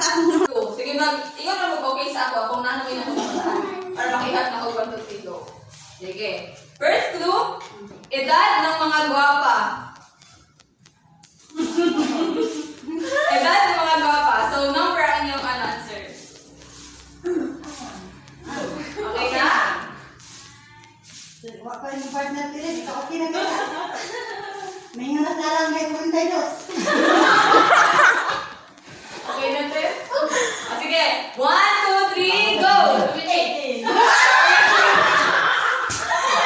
Sige, ikaw na mag-okay sa ako. Kung namin ako naman. Para makihat na ako 1, 2, 3, go. Sige. First clue, edad ng mga gwapa. Edad ng mga gwapa. So, number ang inyong answer. Okay na? Wala pa yung partner pilit. Ito okay na ka. May nga nalang may 42. Okay na, Tess? Sige. 1, 2, 3, go! 18.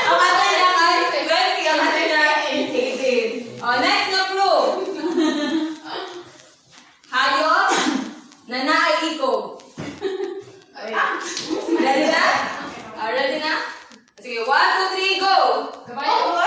Ang answer niya ay 20. Ang answer niya ay 18. Next na clue. Hayop na naiikog. Ready na? Ready na? Sige, 1, 2, 3, go! Kabayo.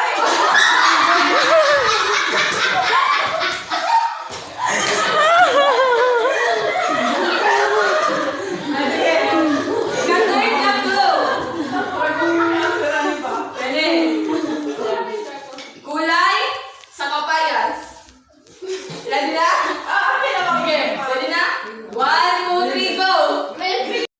Kulay sa papayas.